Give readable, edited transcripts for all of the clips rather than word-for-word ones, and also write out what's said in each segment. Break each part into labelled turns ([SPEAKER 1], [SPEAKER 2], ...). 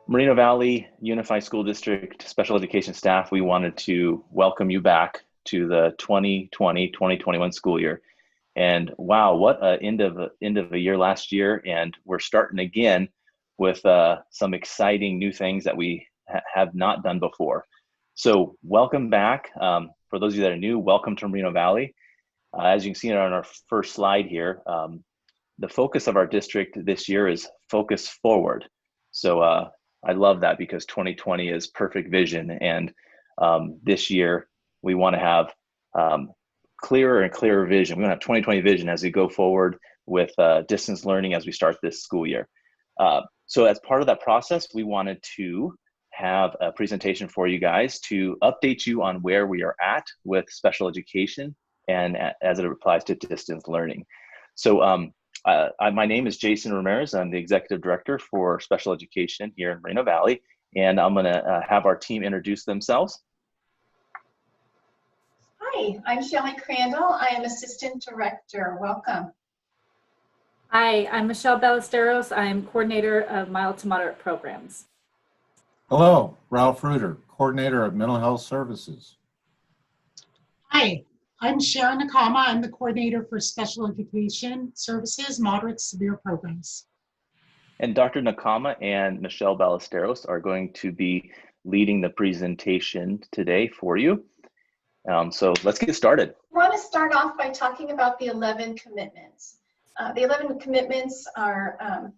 [SPEAKER 1] Moreno Valley Unified School District Special Education staff, we wanted to welcome you back to the 2020-2021 school year. And wow, what a end of a year last year. And we're starting again with some exciting new things that we have not done before. So welcome back. For those of you that are new, welcome to Moreno Valley. As you can see on our first slide here, the focus of our district this year is focus forward. So I love that because 2020 is perfect vision. And this year we want to have clearer and clearer vision. We want to have 2020 vision as we go forward with distance learning as we start this school year. So as part of that process, we wanted to have a presentation for you guys to update you on where we are at with special education and as it applies to distance learning. So my name is Jason Ramirez. I'm the Executive Director for Special Education here in Moreno Valley, and I'm gonna have our team introduce themselves.
[SPEAKER 2] Hi, I'm Shelley Crandall. I am Assistant Director. Welcome.
[SPEAKER 3] Hi, I'm Michelle Ballesteros. I'm Coordinator of Mild to Moderate Programs.
[SPEAKER 4] Hello, Ralph Reuter, Coordinator of Mental Health Services.
[SPEAKER 5] Hi, I'm Sharon Nakama. I'm the Coordinator for Special Education Services, Moderate to Severe Programs.
[SPEAKER 1] And Dr. Nakama and Michelle Ballesteros are going to be leading the presentation today for you. So let's get started.
[SPEAKER 2] I want to start off by talking about the 11 commitments. The 11 commitments are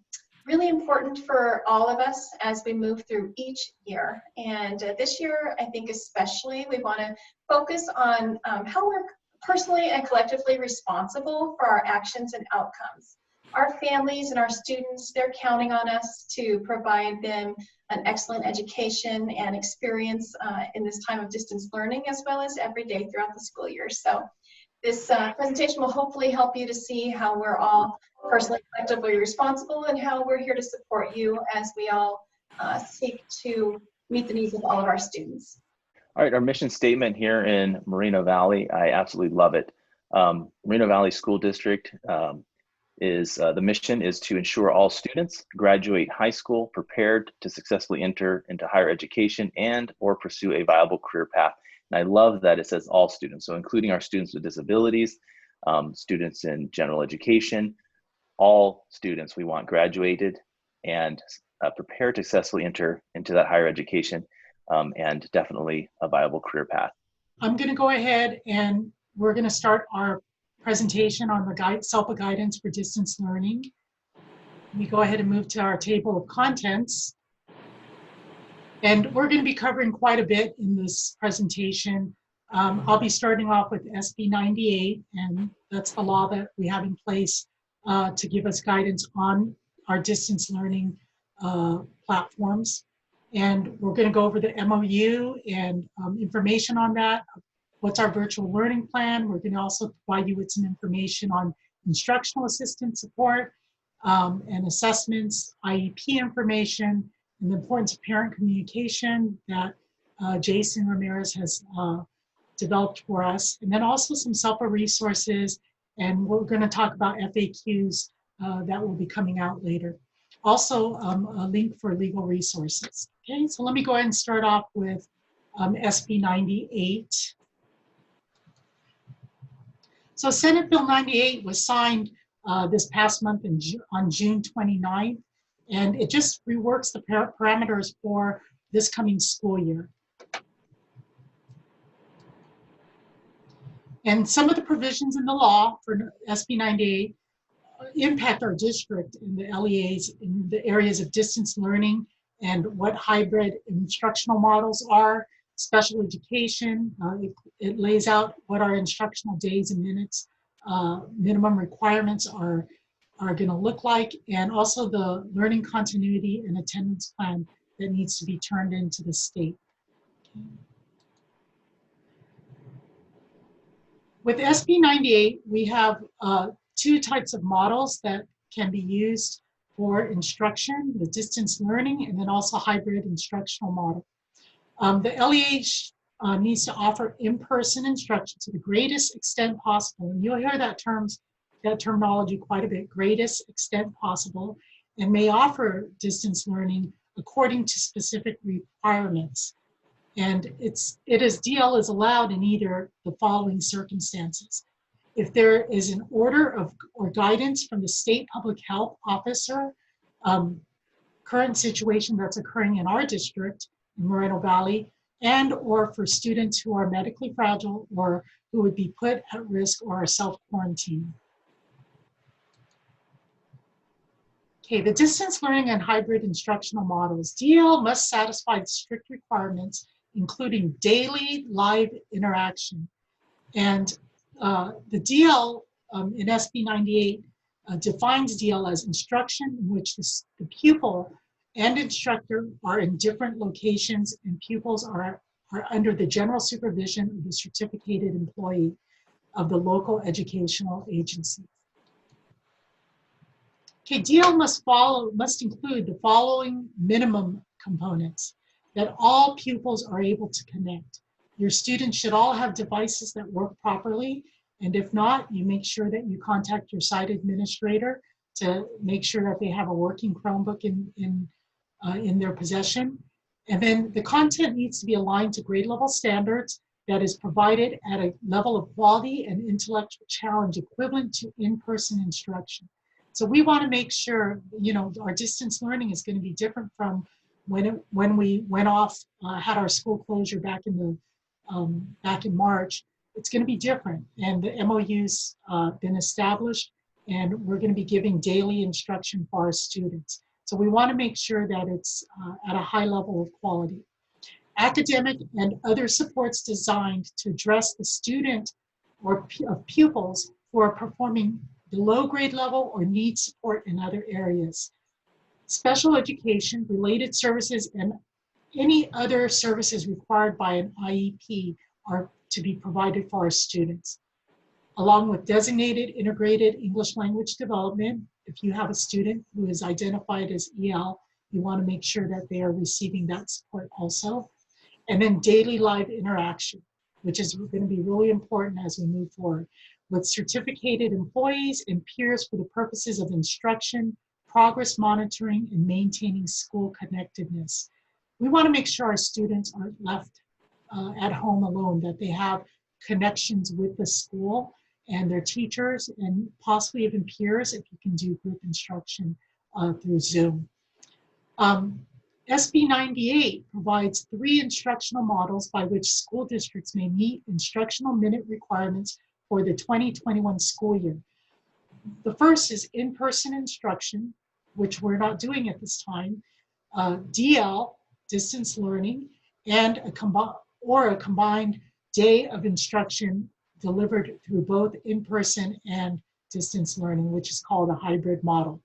[SPEAKER 2] really important for all of us as we move through each year. And this year, I think especially, we want to focus on how we're personally and collectively responsible for our actions and outcomes. Our families and our students, they're counting on us to provide them an excellent education and experience in this time of distance learning, as well as every day throughout the school year. So this presentation will hopefully help you to see how we're all personally, collectively responsible and how we're here to support you as we all seek to meet the needs of all of our students.
[SPEAKER 1] All right, our mission statement here in Moreno Valley, I absolutely love it. Moreno Valley School District the mission is to ensure all students graduate high school prepared to successfully enter into higher education and or pursue a viable career path. And I love that it says all students, so including our students with disabilities, students in general education, all students we want graduated and prepared to successfully enter into that higher education and definitely a viable career path.
[SPEAKER 5] I'm going to go ahead and we're going to start our presentation on the SELPA guidance for distance learning. We go ahead and move to our table of contents. And we're going to be covering quite a bit in this presentation. I'll be starting off with SB 98, and that's the law that we have in place to give us guidance on our distance learning platforms. And we're going to go over the MOU and information on that. What's our virtual learning plan? We're going to also provide you with some information on instructional assistance support and assessments, IEP information, and the importance of parent communication that Jason Ramirez has developed for us. And then also some SELPA resources, and we're going to talk about FAQs that will be coming out later. Also, a link for legal resources. Okay, so let me go ahead and start off with SB 98. So Senate Bill 98 was signed this past month on June 29th, and it just reworks the parameters for this coming school year. And some of the provisions in the law for SB 98 impact our district in the LEAs in the areas of distance learning and what hybrid instructional models are, special education. It lays out what our instructional days and minutes minimum requirements are going to look like, and also the learning continuity and attendance plan that needs to be turned into the state. With SB 98, we have two types of models that can be used for instruction, the distance learning, and then also hybrid instructional model. The LEH needs to offer in-person instruction to the greatest extent possible. And you'll hear that terminology quite a bit, greatest extent possible, and may offer distance learning according to specific requirements. And DL is allowed in either the following circumstances. If there is an order of or guidance from the state public health officer, current situation that's occurring in our district in Moreno Valley, and or for students who are medically fragile or who would be put at risk or are self-quarantining. Okay, the distance learning and hybrid instructional models. DL must satisfy strict requirements, including daily live interaction. And the DL in SB 98 defines DL as instruction in which the pupil and instructor are in different locations and pupils are under the general supervision of the certificated employee of the local educational agency. Okay, DL must include the following minimum components: that all pupils are able to connect. Your students should all have devices that work properly, and if not, you make sure that you contact your site administrator to make sure that they have a working Chromebook in their possession. And then the content needs to be aligned to grade level standards that is provided at a level of quality and intellectual challenge equivalent to in-person instruction. So we want to make sure, our distance learning is going to be different from when we went off, had our school closure back in March. It's going to be different, and the MOU's been established, and we're going to be giving daily instruction for our students. So we want to make sure that it's at a high level of quality. Academic and other supports designed to address the student or pupils who are performing below grade level or need support in other areas. Special education, related services, and any other services required by an IEP are to be provided for our students, along with designated integrated English language development. If you have a student who is identified as EL, you want to make sure that they are receiving that support also. And then daily live interaction, which is going to be really important as we move forward, with certificated employees and peers for the purposes of instruction, progress monitoring, and maintaining school connectedness. We want to make sure our students aren't left at home alone, that they have connections with the school and their teachers and possibly even peers if you can do group instruction through Zoom. SB 98 provides 3 instructional models by which school districts may meet instructional minute requirements for the 2021 school year. The first is in-person instruction, which we're not doing at this time, DL, distance learning, and a combined day of instruction delivered through both in-person and distance learning, which is called a hybrid model.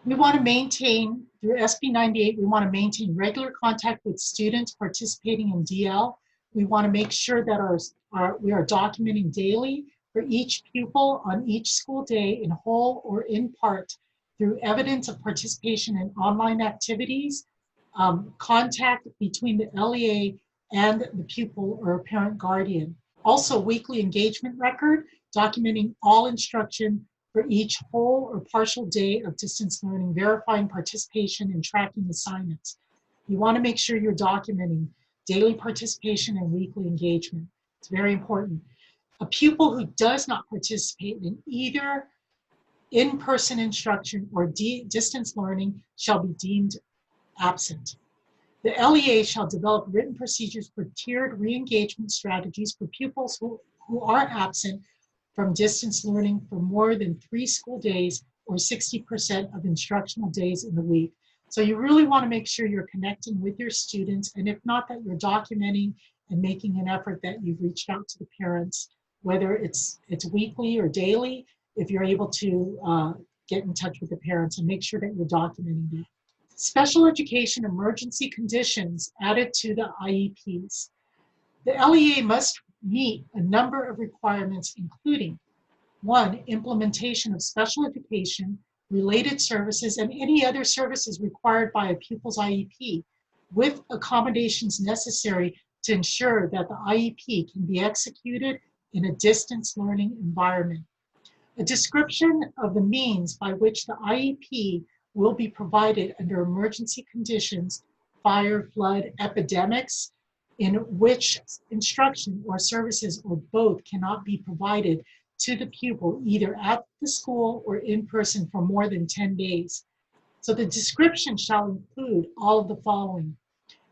[SPEAKER 5] We want to maintain, through SB 98, we want to maintain regular contact with students participating in DL. We want to make sure that we are documenting daily for each pupil on each school day in whole or in part through evidence of participation in online activities, contact between the LEA and the pupil or parent guardian. Also, weekly engagement record documenting all instruction for each whole or partial day of distance learning, verifying participation and tracking assignments. You want to make sure you're documenting daily participation and weekly engagement. It's very important. A pupil who does not participate in either in-person instruction or distance learning shall be deemed absent. The LEA shall develop written procedures for tiered re-engagement strategies for pupils who are absent from distance learning for more than 3 school days or 60% of instructional days in the week. So you really want to make sure you're connecting with your students, and if not, that you're documenting and making an effort that you've reached out to the parents, whether it's weekly or daily, if you're able to get in touch with the parents and make sure that you're documenting that. Special education emergency conditions added to the IEPs. The LEA must meet a number of requirements, including 1, implementation of special education, related services, and any other services required by a pupil's IEP, with accommodations necessary to ensure that the IEP can be executed in a distance learning environment. A description of the means by which the IEP will be provided under emergency conditions, fire, flood, epidemics, in which instruction or services or both cannot be provided to the pupil either at the school or in person for more than 10 days. So the description shall include all of the following,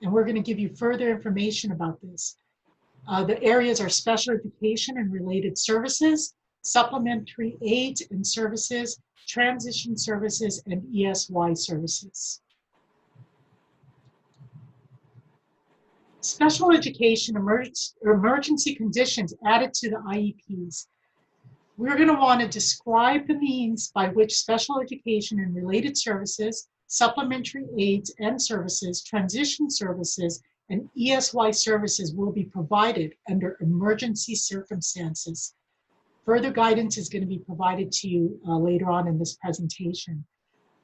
[SPEAKER 5] and we're going to give you further information about this. The areas are special education and related services, supplementary aids and services, transition services, and ESY services. Special education emergency conditions added to the IEPs. We're going to want to describe the means by which special education and related services, supplementary aids and services, transition services, and ESY services will be provided under emergency circumstances. Further guidance is going to be provided to you later on in this presentation.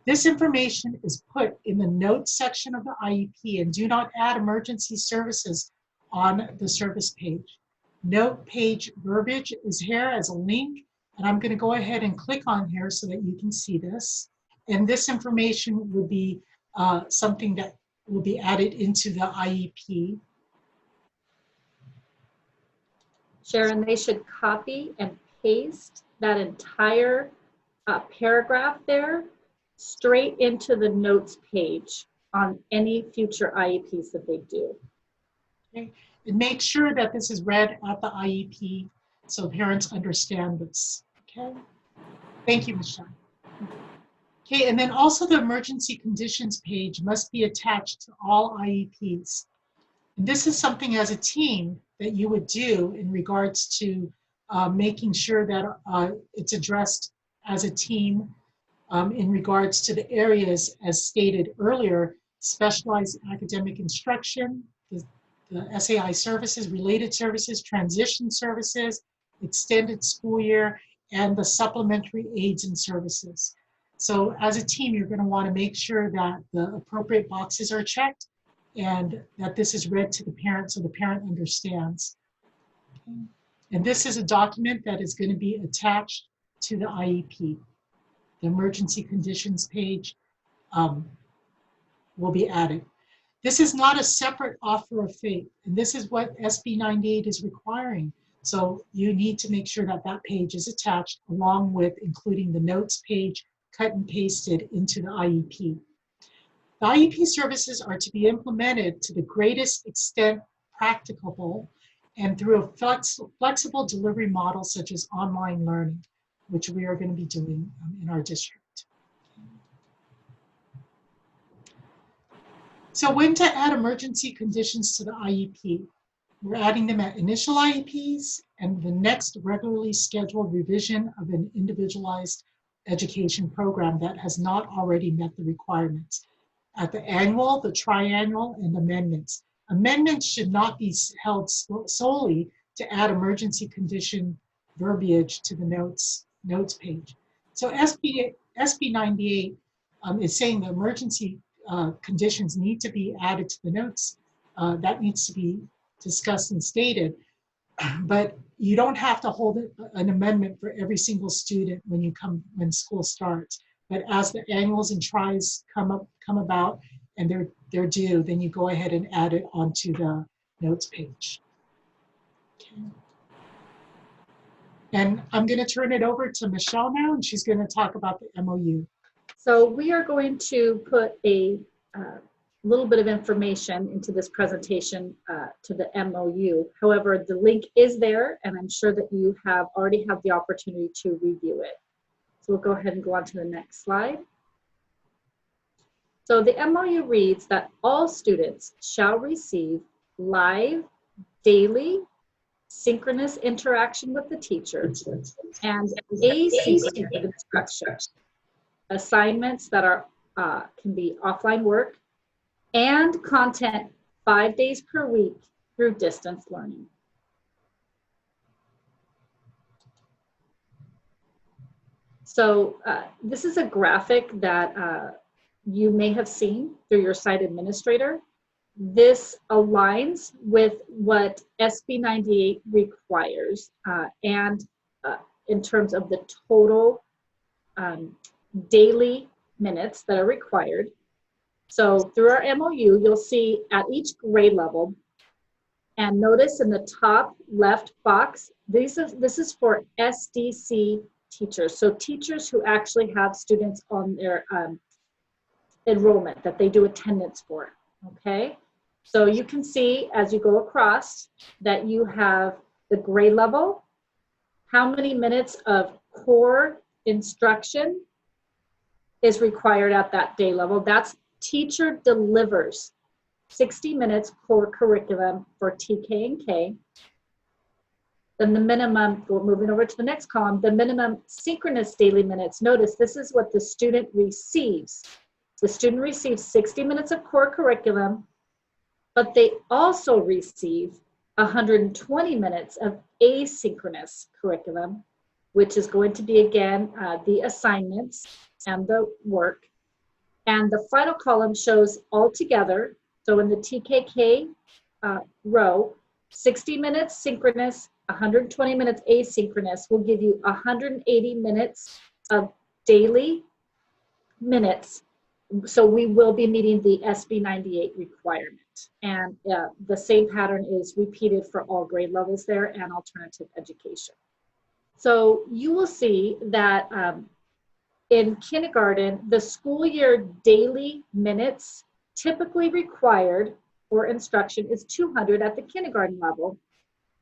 [SPEAKER 5] This information is put in the notes section of the IEP, and do not add emergency services on the service page. Note page verbiage is here as a link, and I'm going to go ahead and click on here so that you can see this. And this information will be something that will be added into the IEP.
[SPEAKER 3] Sharon, they should copy and paste that entire paragraph there straight into the notes page on any future IEPs that they do.
[SPEAKER 5] Okay. And make sure that this is read at the IEP so parents understand this. Okay. Thank you, Michelle. Okay, and then also the emergency conditions page must be attached to all IEPs. And this is something as a team that you would do in regards to making sure that it's addressed as a team in regards to the areas as stated earlier: specialized academic instruction, the SAI services, related services, transition services, extended school year, and the supplementary aids and services. So as a team, you're going to want to make sure that the appropriate boxes are checked and that this is read to the parent so the parent understands. Okay. And this is a document that is going to be attached to the IEP. The emergency conditions page will be added. This is not a separate offer of faith, and this is what SB 98 is requiring. So you need to make sure that that page is attached along with including the notes page cut and pasted into the IEP. The IEP services are to be implemented to the greatest extent practicable and through a flexible delivery model such as online learning, which we are going to be doing in our district. So when to add emergency conditions to the IEP? We're adding them at initial IEPs and the next regularly scheduled revision of an individualized education program that has not already met the requirements. At the annual, the triannual, and amendments. Amendments should not be held solely to add emergency condition verbiage to the notes page. So SB 98 is saying the emergency conditions need to be added to the notes. That needs to be discussed and stated, but you don't have to hold an amendment for every single student when school starts. But as the annuals and tries come about and they're due, then you go ahead and add it onto the notes page. Okay. And I'm going to turn it over to Michelle now, and she's going to talk about the MOU.
[SPEAKER 3] So we are going to put a little bit of information into this presentation to the MOU. However, the link is there, and I'm sure that you already have the opportunity to review it. So we'll go ahead and go on to the next slide. So the MOU reads that all students shall receive live, daily, synchronous interaction with the teacher and asynchronous instruction. Assignments that are can be offline work and content 5 days per week through distance learning. So this is a graphic that you may have seen through your site administrator. This aligns with what SB 98 requires and in terms of the total daily minutes that are required. So through our MOU, you'll see at each grade level, and notice in the top left box, this is for SDC teachers. So teachers who actually have students on their enrollment that they do attendance for, okay? So you can see as you go across that you have the grade level, how many minutes of core instruction is required at that day level. That's teacher delivers 60 minutes core curriculum for TK and K. Then the minimum, we're moving over to the next column, the minimum synchronous daily minutes. Notice this is what the student receives. The student receives 60 minutes of core curriculum, but they also receive 120 minutes of asynchronous curriculum, which is going to be, again, the assignments and the work. And the final column shows all together. So in the TKK row, 60 minutes synchronous, 120 minutes asynchronous will give you 180 minutes of daily minutes. So we will be meeting the SB 98 requirement. And the same pattern is repeated for all grade levels there and alternative education. So you will see that in kindergarten, the school year daily minutes typically required for instruction is 200 at the kindergarten level.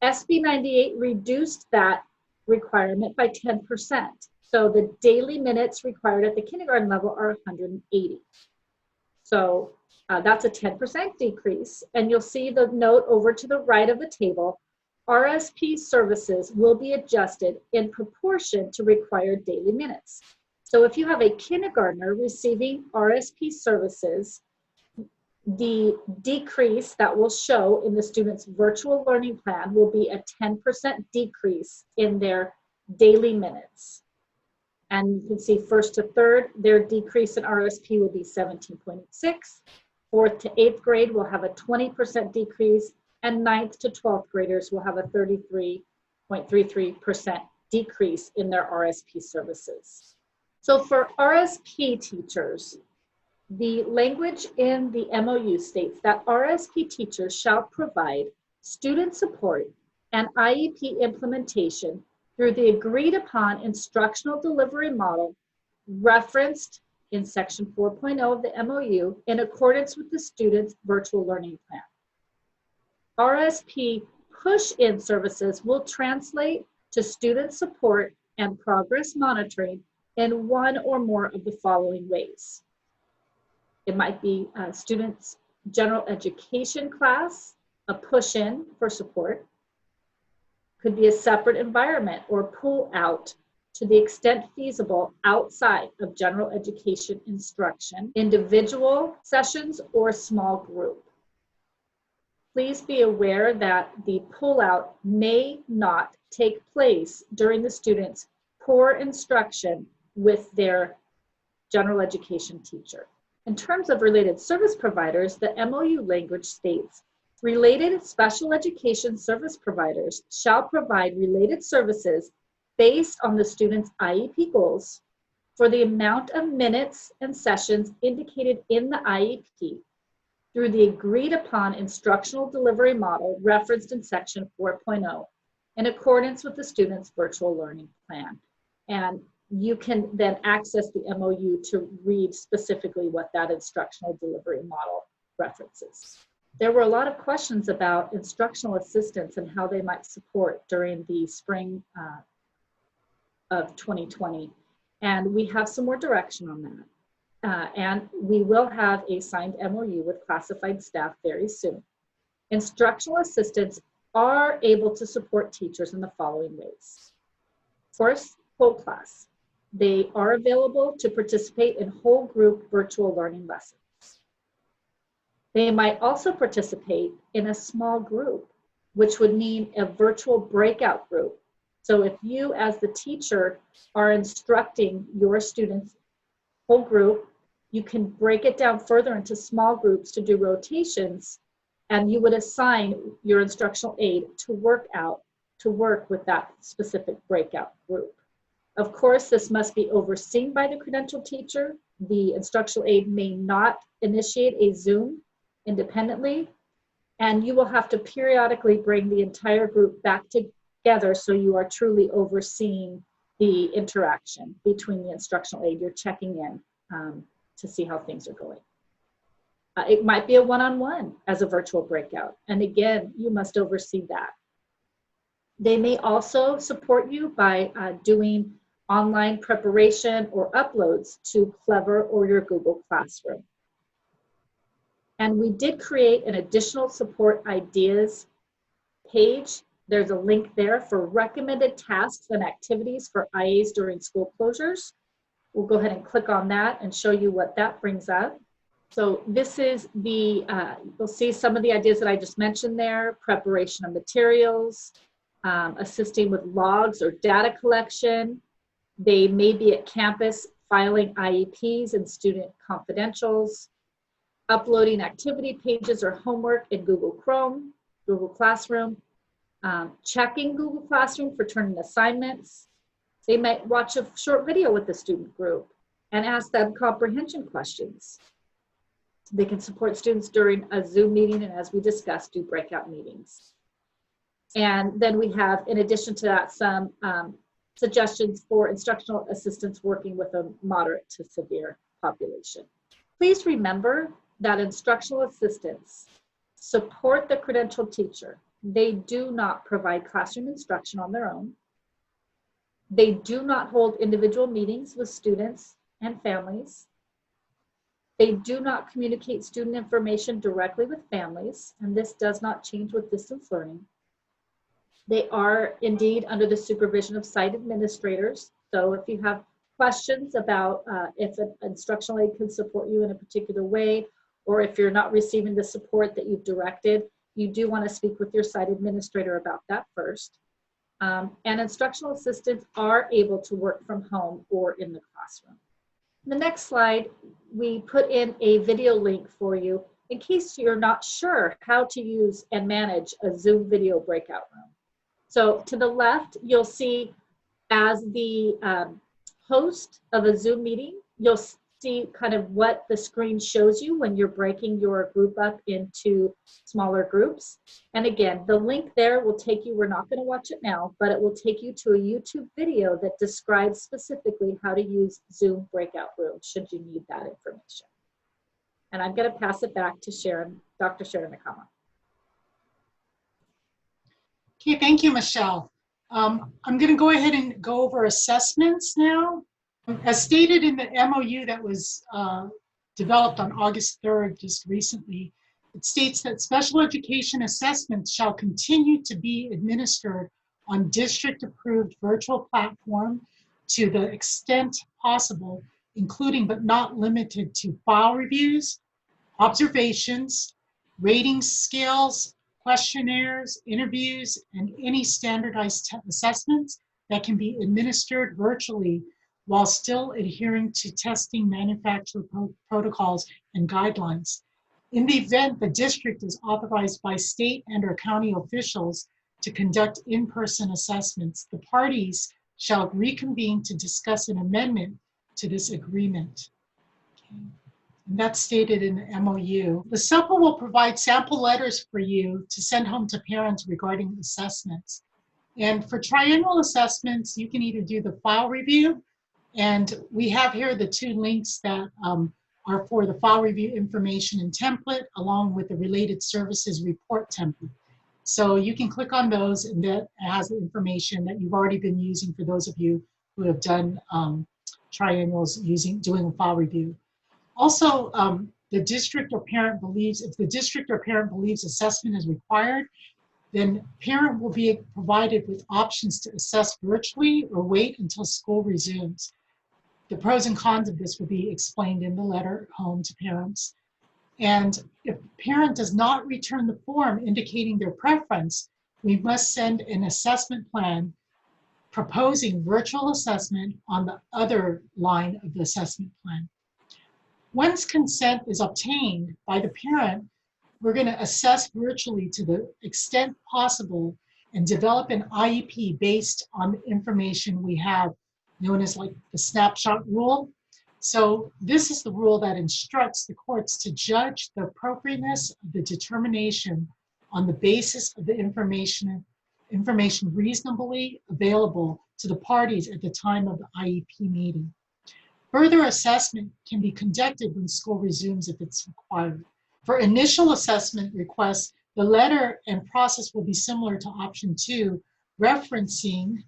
[SPEAKER 3] SB 98 reduced that requirement by 10%. So the daily minutes required at the kindergarten level are 180. So that's a 10% decrease. And you'll see the note over to the right of the table, RSP services will be adjusted in proportion to required daily minutes. So if you have a kindergartner receiving RSP services, the decrease that will show in the student's virtual learning plan will be a 10% decrease in their daily minutes. And you can see first to third, their decrease in RSP will be 17.6. Fourth to eighth grade will have a 20% decrease, and ninth to 12th graders will have a 33.33% decrease in their RSP services. So for RSP teachers, the language in the MOU states that RSP teachers shall provide student support and IEP implementation through the agreed upon instructional delivery model referenced in section 4.0 of the MOU in accordance with the student's virtual learning plan. RSP push-in services will translate to student support and progress monitoring in one or more of the following ways. It might be a student's general education class, a push-in for support. Could be a separate environment or pull out to the extent feasible outside of general education instruction, individual sessions or small group. Please be aware that the pullout may not take place during the student's core instruction with their general education teacher. In terms of related service providers, the MOU language states, related special education service providers shall provide related services based on the student's IEP goals for the amount of minutes and sessions indicated in the IEP through the agreed upon instructional delivery model referenced in section 4.0 in accordance with the student's virtual learning plan. And you can then access the MOU to read specifically what that instructional delivery model references. There were a lot of questions about instructional assistants and how they might support during the spring of 2020. And we have some more direction on that. And we will have a signed MOU with classified staff very soon. Instructional assistants are able to support teachers in the following ways. First, whole class. They are available to participate in whole group virtual learning lessons. They might also participate in a small group, which would mean a virtual breakout group. So if you as the teacher are instructing your students whole group, you can break it down further into small groups to do rotations, and you would assign your instructional aide to work with that specific breakout group. Of course, this must be overseen by the credentialed teacher. The instructional aide may not initiate a Zoom independently, and you will have to periodically bring the entire group back together so you are truly overseeing the interaction between the instructional aide. You're checking in to see how things are going. It might be a one-on-one as a virtual breakout, and again, you must oversee that. They may also support you by doing online preparation or uploads to Clever or your Google Classroom. And we did create an additional support ideas page. There's a link there for recommended tasks and activities for IAs during school closures. We'll go ahead and click on that and show you what that brings up. So this is the, you'll see some of the ideas that I just mentioned there: preparation of materials, assisting with logs or data collection. They may be at campus filing IEPs and student confidentials, uploading activity pages or homework in Google Chrome, Google Classroom, checking Google Classroom for turning assignments. They might watch a short video with the student group and ask them comprehension questions. They can support students during a Zoom meeting, and as we discussed, do breakout meetings. And then we have, in addition to that, some suggestions for instructional assistants working with a moderate to severe population. Please remember that instructional assistants support the credentialed teacher. They do not provide classroom instruction on their own. They do not hold individual meetings with students and families. They do not communicate student information directly with families, and this does not change with distance learning. They are indeed under the supervision of site administrators. So if you have questions about if an instructional aide can support you in a particular way, or if you're not receiving the support that you've directed, you do want to speak with your site administrator about that first. And instructional assistants are able to work from home or in the classroom. The next slide, we put in a video link for you in case you're not sure how to use and manage a Zoom video breakout room. So to the left, you'll see as the host of a Zoom meeting, you'll see kind of what the screen shows you when you're breaking your group up into smaller groups. And again, the link there will take you, we're not going to watch it now, but it will take you to a YouTube video that describes specifically how to use Zoom breakout rooms should you need that information. And I'm going to pass it back to Sharon, Dr. Sharon Nakama.
[SPEAKER 5] Okay, thank you, Michelle. I'm going to go ahead and go over assessments now. As stated in the MOU that was developed on August 3rd, just recently, it states that special education assessments shall continue to be administered on district-approved virtual platform to the extent possible, including but not limited to file reviews, observations, rating scales, questionnaires, interviews, and any standardized assessments that can be administered virtually while still adhering to testing manufacturer protocols and guidelines. In the event the district is authorized by state and/or county officials to conduct in-person assessments, the parties shall reconvene to discuss an amendment to this agreement. Okay. And that's stated in the MOU. The SELPA will provide sample letters for you to send home to parents regarding assessments. And for triennial assessments, you can either do the file review, and we have here the two links that are for the file review information and template, along with the related services report template. So you can click on those, and that has the information that you've already been using for those of you who have done triennials doing a file review. Also, the district or parent believes, if the district or parent believes assessment is required, then parent will be provided with options to assess virtually or wait until school resumes. The pros and cons of this will be explained in the letter home to parents. And if parent does not return the form indicating their preference, we must send an assessment plan proposing virtual assessment on the other line of the assessment plan. Once consent is obtained by the parent, we're going to assess virtually to the extent possible and develop an IEP based on the information we have known as like the snapshot rule. So this is the rule that instructs the courts to judge the appropriateness of the determination on the basis of the information reasonably available to the parties at the time of the IEP meeting. Further assessment can be conducted when school resumes if it's required. For initial assessment requests, the letter and process will be similar to option 2, referencing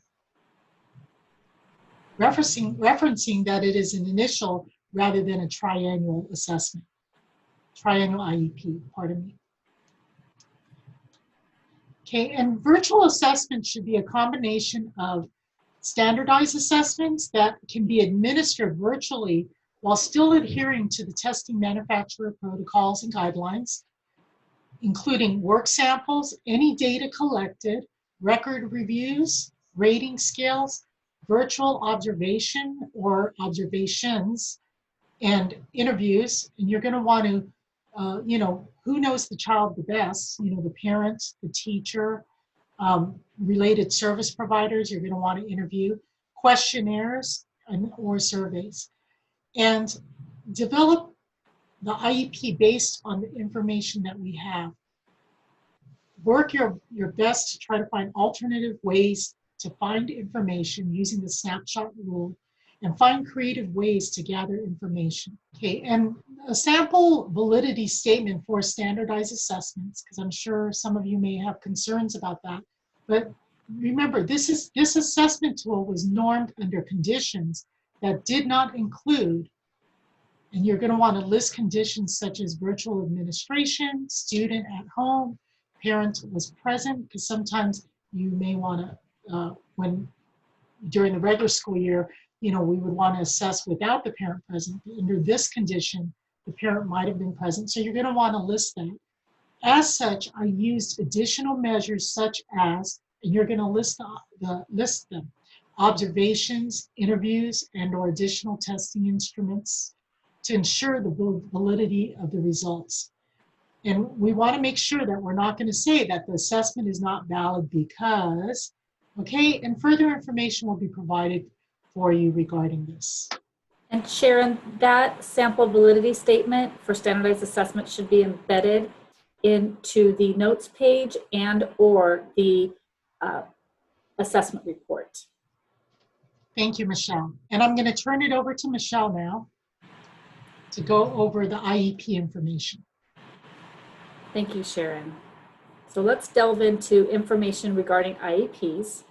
[SPEAKER 5] that it is an initial rather than a triennial assessment. Triennial IEP, pardon me. Okay, and virtual assessment should be a combination of standardized assessments that can be administered virtually while still adhering to the testing manufacturer protocols and guidelines, including work samples, any data collected, record reviews, rating scales, virtual observation or observations, and interviews. And you're going to want to, who knows the child the best? The parents, the teacher, related service providers you're going to want to interview, questionnaires or surveys, and develop the IEP based on the information that we have. Work your best to try to find alternative ways to find information using the snapshot rule, and find creative ways to gather information. Okay, and a sample validity statement for standardized assessments, because I'm sure some of you may have concerns about that. But remember, this assessment tool was normed under conditions that did not include, and you're going to want to list conditions such as virtual administration, student at home, parent was present, because sometimes you may want to, when during the regular school year, we would want to assess without the parent present. Under this condition, the parent might have been present, so you're going to want to list that. As such, I used additional measures such as, and you're going to list them, observations, interviews, and or additional testing instruments to ensure the validity of the results. And we want to make sure that we're not going to say that the assessment is not valid because, okay, and further information will be provided for you regarding this.
[SPEAKER 3] And Sharon, that sample validity statement for standardized assessment should be embedded into the notes page and or the assessment report.
[SPEAKER 5] Thank you, Michelle. And I'm going to turn it over to Michelle now to go over the IEP information.
[SPEAKER 3] Thank you, Sharon. So let's delve into information regarding IEPs.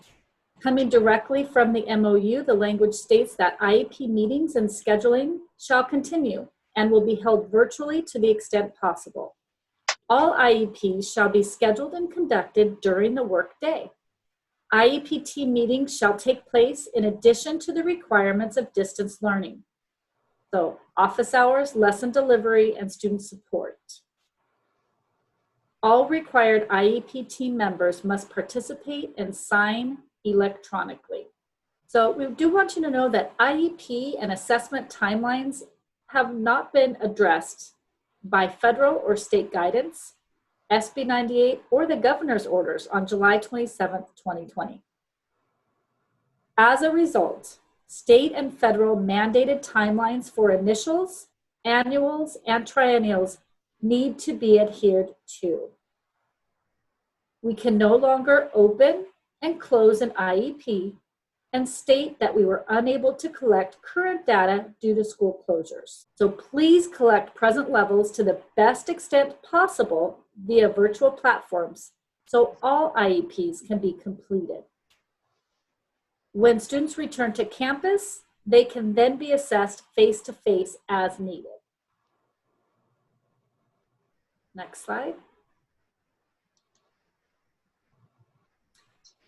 [SPEAKER 3] Coming directly from the MOU, the language states that IEP meetings and scheduling shall continue and will be held virtually to the extent possible. All IEPs shall be scheduled and conducted during the workday. IEP team meetings shall take place in addition to the requirements of distance learning. So office hours, lesson delivery, and student support. All required IEP team members must participate and sign electronically. So we do want you to know that IEP and assessment timelines have not been addressed by federal or state guidance, SB 98, or the governor's orders on July 27th, 2020. As a result, state and federal mandated timelines for initials, annuals, and triennials need to be adhered to. We can no longer open and close an IEP and state that we were unable to collect current data due to school closures. So please collect present levels to the best extent possible via virtual platforms so all IEPs can be completed. When students return to campus, they can then be assessed face-to-face as needed. Next slide.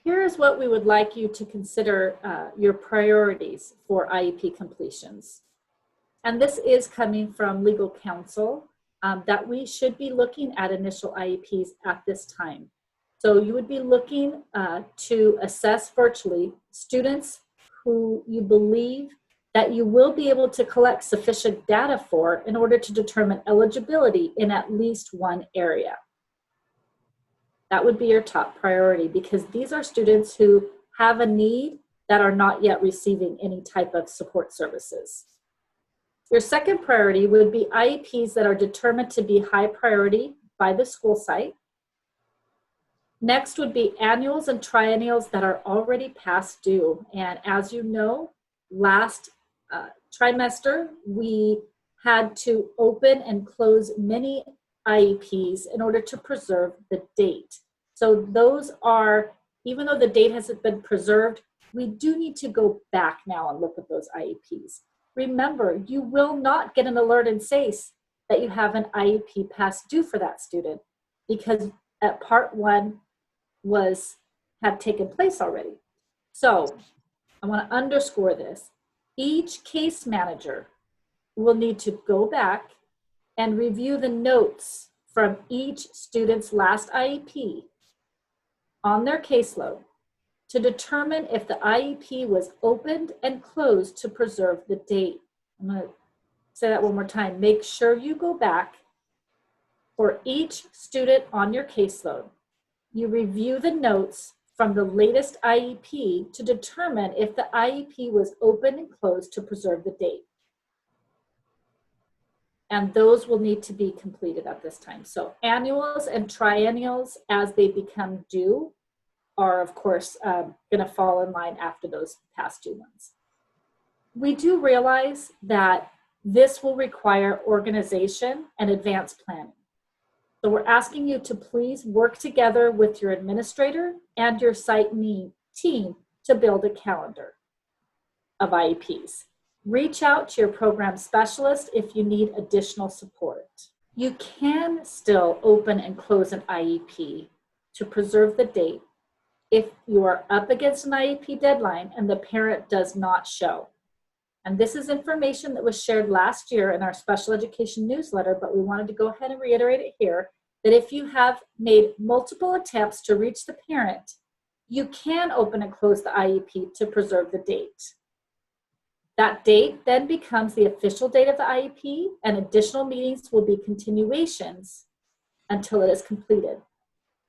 [SPEAKER 3] Here is what we would like you to consider your priorities for IEP completions. And this is coming from legal counsel that we should be looking at initial IEPs at this time. So you would be looking to assess virtually students who you believe that you will be able to collect sufficient data for in order to determine eligibility in at least one area. That would be your top priority because these are students who have a need that are not yet receiving any type of support services. Your second priority would be IEPs that are determined to be high priority by the school site. Next would be annuals and triennials that are already past due. And as you know, last trimester, we had to open and close many IEPs in order to preserve the date. So those are, even though the date hasn't been preserved, we do need to go back now and look at those IEPs. Remember, you will not get an alert in SACE that you have an IEP past due for that student because at part one had taken place already. So I want to underscore this. Each case manager will need to go back and review the notes from each student's last IEP on their caseload to determine if the IEP was opened and closed to preserve the date. I'm going to say that one more time. Make sure you go back for each student on your caseload. You review the notes from the latest IEP to determine if the IEP was open and closed to preserve the date. And those will need to be completed at this time. So annuals and triennials, as they become due, are of course going to fall in line after those past due ones. We do realize that this will require organization and advanced planning. So we're asking you to please work together with your administrator and your site team to build a calendar of IEPs. Reach out to your program specialist if you need additional support. You can still open and close an IEP to preserve the date if you are up against an IEP deadline and the parent does not show. And this is information that was shared last year in our special education newsletter, but we wanted to go ahead and reiterate it here, that if you have made multiple attempts to reach the parent, you can open and close the IEP to preserve the date. That date then becomes the official date of the IEP, and additional meetings will be continuations until it is completed.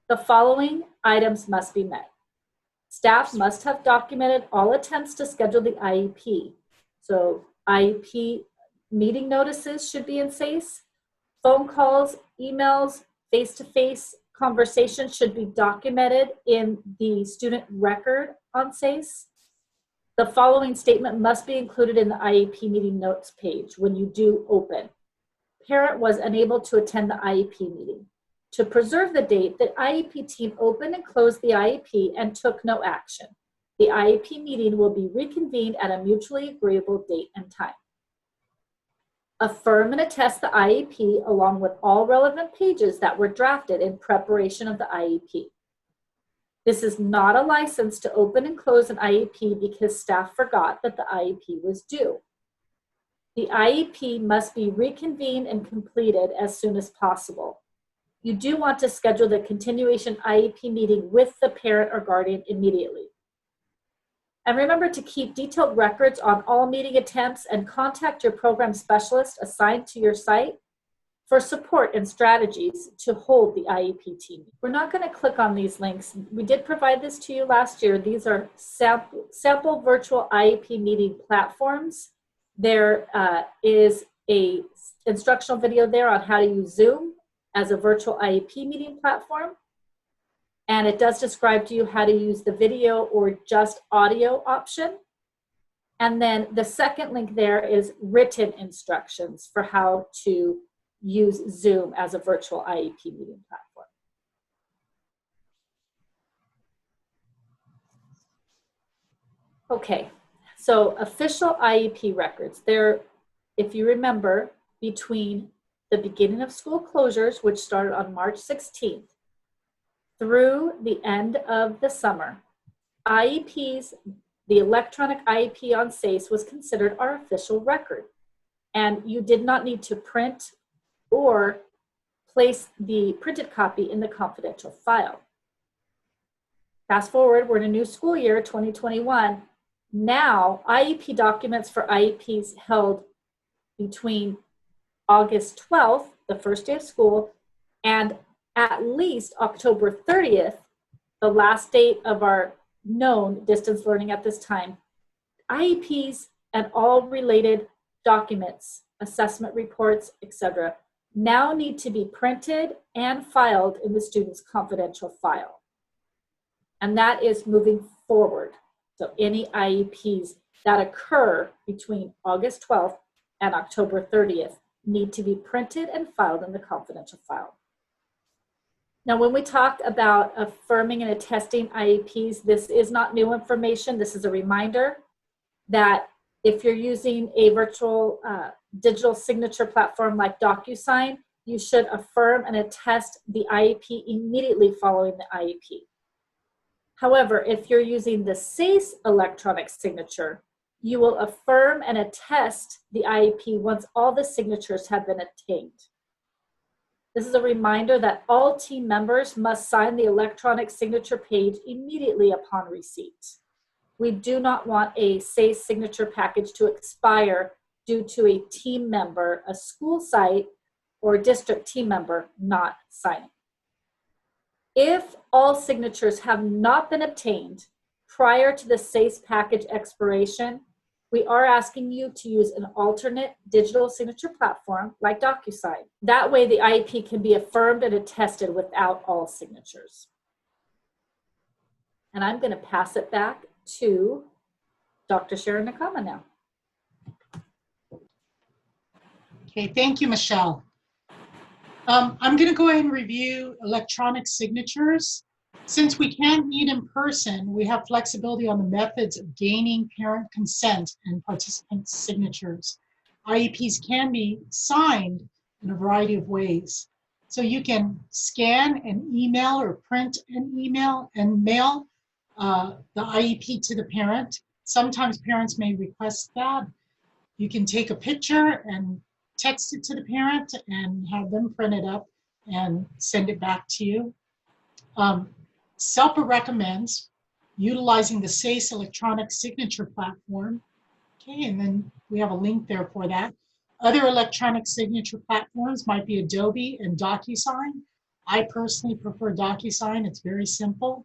[SPEAKER 3] The following items must be met. Staff must have documented all attempts to schedule the IEP. So IEP meeting notices should be in SACE. Phone calls, emails, face-to-face conversations should be documented in the student record on SACE. The following statement must be included in the IEP meeting notes page when you do open. Parent was unable to attend the IEP meeting. To preserve the date, the IEP team opened and closed the IEP and took no action. The IEP meeting will be reconvened at a mutually agreeable date and time. Affirm and attest the IEP along with all relevant pages that were drafted in preparation of the IEP. This is not a license to open and close an IEP because staff forgot that the IEP was due. The IEP must be reconvened and completed as soon as possible. You do want to schedule the continuation IEP meeting with the parent or guardian immediately. And remember to keep detailed records on all meeting attempts and contact your program specialist assigned to your site for support and strategies to hold the IEP team. We're not going to click on these links. We did provide this to you last year. These are sample virtual IEP meeting platforms. There is a instructional video there on how to use Zoom as a virtual IEP meeting platform. And it does describe to you how to use the video or just audio option. And then the second link there is written instructions for how to use Zoom as a virtual IEP meeting platform. Okay, so official IEP records. There, if you remember, between the beginning of school closures, which started on March 16th, through the end of the summer, IEPs, the electronic IEP on SACE was considered our official record. And you did not need to print or place the printed copy in the confidential file. Fast forward, we're in a new school year, 2021. Now, IEP documents for IEPs held between August 12th, the first day of school, and at least October 30th, the last date of our known distance learning at this time, IEPs and all related documents, assessment reports, etc., now need to be printed and filed in the student's confidential file. And that is moving forward. So any IEPs that occur between August 12th and October 30th need to be printed and filed in the confidential file. Now, when we talk about affirming and attesting IEPs, this is not new information. This is a reminder that if you're using a virtual digital signature platform like DocuSign, you should affirm and attest the IEP immediately following the IEP. However, if you're using the SACE electronic signature, you will affirm and attest the IEP once all the signatures have been obtained. This is a reminder that all team members must sign the electronic signature page immediately upon receipt. We do not want a SACE signature package to expire due to a team member, a school site, or district team member not signing. If all signatures have not been obtained prior to the SACE package expiration, we are asking you to use an alternate digital signature platform like DocuSign. That way the IEP can be affirmed and attested without all signatures. And I'm going to pass it back to Dr. Sharon Nakama now.
[SPEAKER 5] Okay, thank you, Michelle. I'm going to go ahead and review electronic signatures. Since we can't meet in person, we have flexibility on the methods of gaining parent consent and participant signatures. IEPs can be signed in a variety of ways. So you can scan an email or print an email and mail the IEP to the parent. Sometimes parents may request that. You can take a picture and text it to the parent and have them print it up and send it back to you. SELPA recommends utilizing the SACE electronic signature platform. Okay, and then we have a link there for that. Other electronic signature platforms might be Adobe and DocuSign. I personally prefer DocuSign. It's very simple.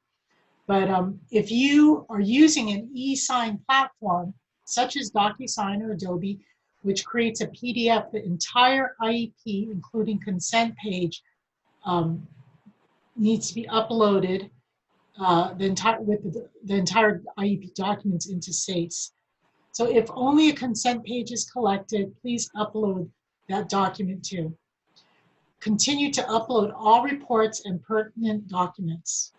[SPEAKER 5] But if you are using an e-sign platform, such as DocuSign or Adobe, which creates a PDF, the entire IEP, including consent page, needs to be uploaded, the entire IEP documents into SACE. So if only a consent page is collected, please upload that document too. Continue to upload all reports and pertinent documents.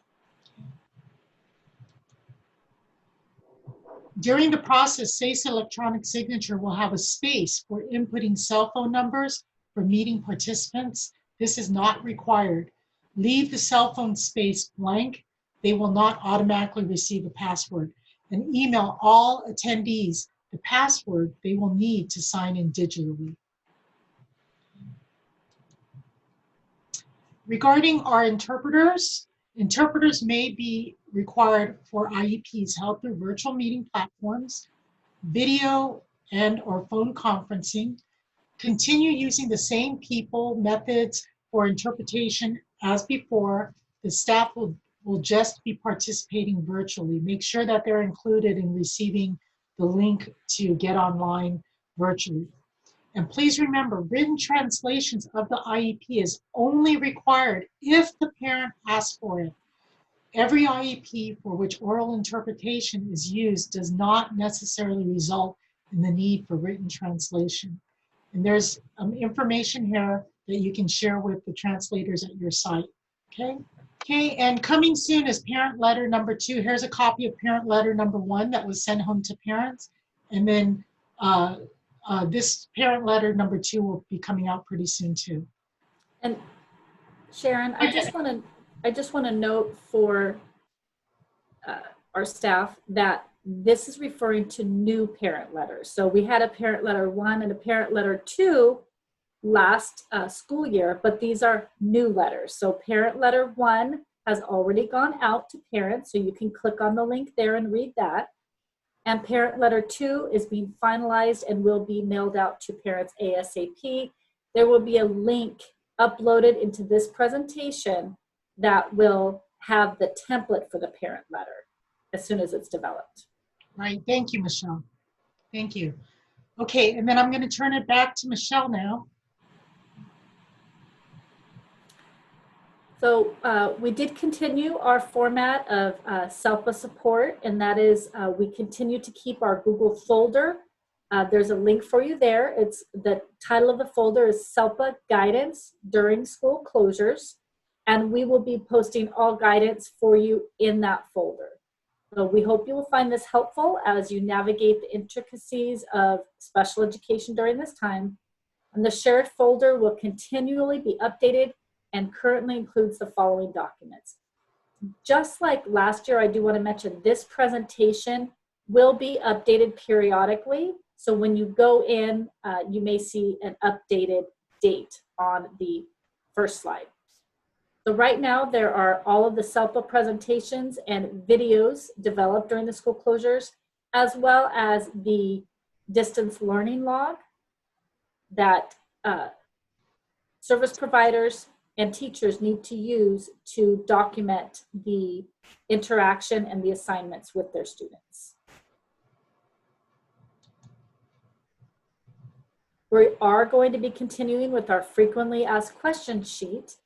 [SPEAKER 5] During the process, SACE electronic signature will have a space for inputting cell phone numbers for meeting participants. This is not required. Leave the cell phone space blank. They will not automatically receive a password. And email all attendees the password they will need to sign in digitally. Regarding our interpreters, interpreters may be required for IEPs held through virtual meeting platforms, video and/or phone conferencing. Continue using the same people, methods for interpretation as before. The staff will just be participating virtually. Make sure that they're included in receiving the link to get online virtually. And please remember, written translations of the IEP is only required if the parent asks for it. Every IEP for which oral interpretation is used does not necessarily result in the need for written translation. And there's information here that you can share with the translators at your site, okay? Okay, and coming soon is parent letter number 2. Here's a copy of parent letter number 1 that was sent home to parents. And then this parent letter number 2 will be coming out pretty soon too.
[SPEAKER 3] And Sharon, I just want to note for our staff that this is referring to new parent letters. So we had a parent letter 1 and a parent letter 2 last school year, but these are new letters. So parent letter 1 has already gone out to parents, so you can click on the link there and read that. And parent letter 2 is being finalized and will be mailed out to parents ASAP. There will be a link uploaded into this presentation that will have the template for the parent letter. as soon as it's developed.
[SPEAKER 5] Right. Thank you, Michelle. Thank you. Okay, and then I'm going to turn it back to Michelle now.
[SPEAKER 3] So we did continue our format of SELPA support, and that is we continue to keep our Google folder. There's a link for you there. It's the title of the folder is SELPA Guidance During School Closures, and we will be posting all guidance for you in that folder. So we hope you will find this helpful as you navigate the intricacies of special education during this time. And the shared folder will continually be updated and currently includes the following documents. Just like last year, I do want to mention this presentation will be updated periodically. So when you go in, you may see an updated date on the first slide. So right now, there are all of the SELPA presentations and videos developed during the school closures, as well as the distance learning log that service providers and teachers need to use to document the interaction and the assignments with their students. We are going to be continuing with our frequently asked questions sheet.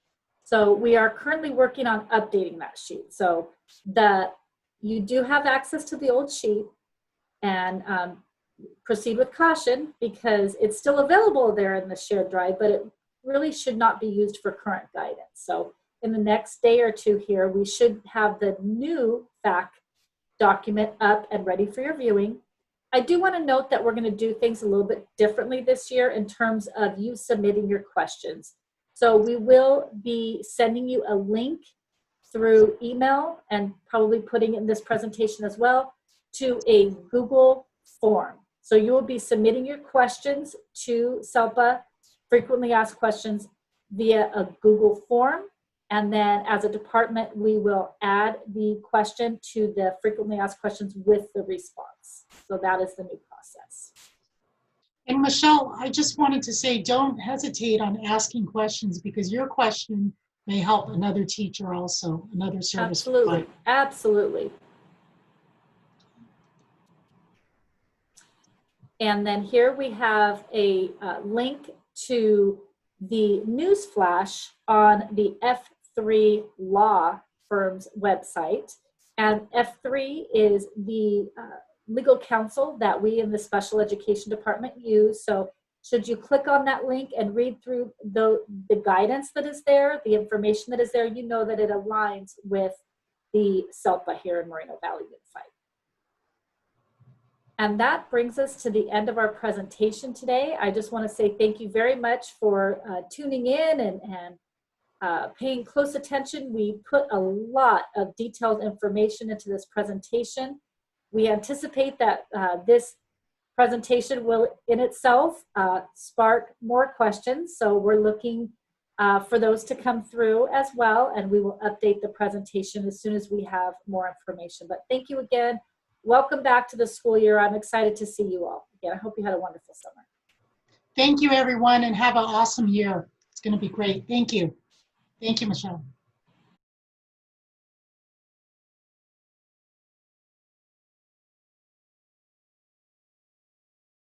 [SPEAKER 3] So we are currently working on updating that sheet. So that you do have access to the old sheet, and proceed with caution because it's still available there in the shared drive, but it really should not be used for current guidance. So in the next day or two here, we should have the new FAQ document up and ready for your viewing. I do want to note that we're going to do things a little bit differently this year in terms of you submitting your questions. So we will be sending you a link through email and probably putting in this presentation as well to a Google form. So you will be submitting your questions to SELPA frequently asked questions via a Google form. And then as a department, we will add the question to the frequently asked questions with the response. So that is the new process.
[SPEAKER 5] And Michelle, I just wanted to say, don't hesitate on asking questions because your question may help another teacher also, another service
[SPEAKER 3] Absolutely,
[SPEAKER 5] provider.
[SPEAKER 3] absolutely. And then here we have a link to the news flash on the F3 law firm's website. And F3 is the legal counsel that we in the special education department use. So should you click on that link and read through the guidance that is there, the information that is there, you know that it aligns with the SELPA here in Moreno Valley Unified. And that brings us to the end of our presentation today. I just want to say thank you very much for tuning in and paying close attention. We put a lot of detailed information into this presentation. We anticipate that this presentation will in itself spark more questions. So we're looking for those to come through as well, and we will update the presentation as soon as we have more information. But thank you again. Welcome back to the school year. I'm excited to see you all. Again, I hope you had a wonderful summer.
[SPEAKER 5] Thank you, everyone, and have an awesome year. It's going to be great. Thank you. Thank you, Michelle.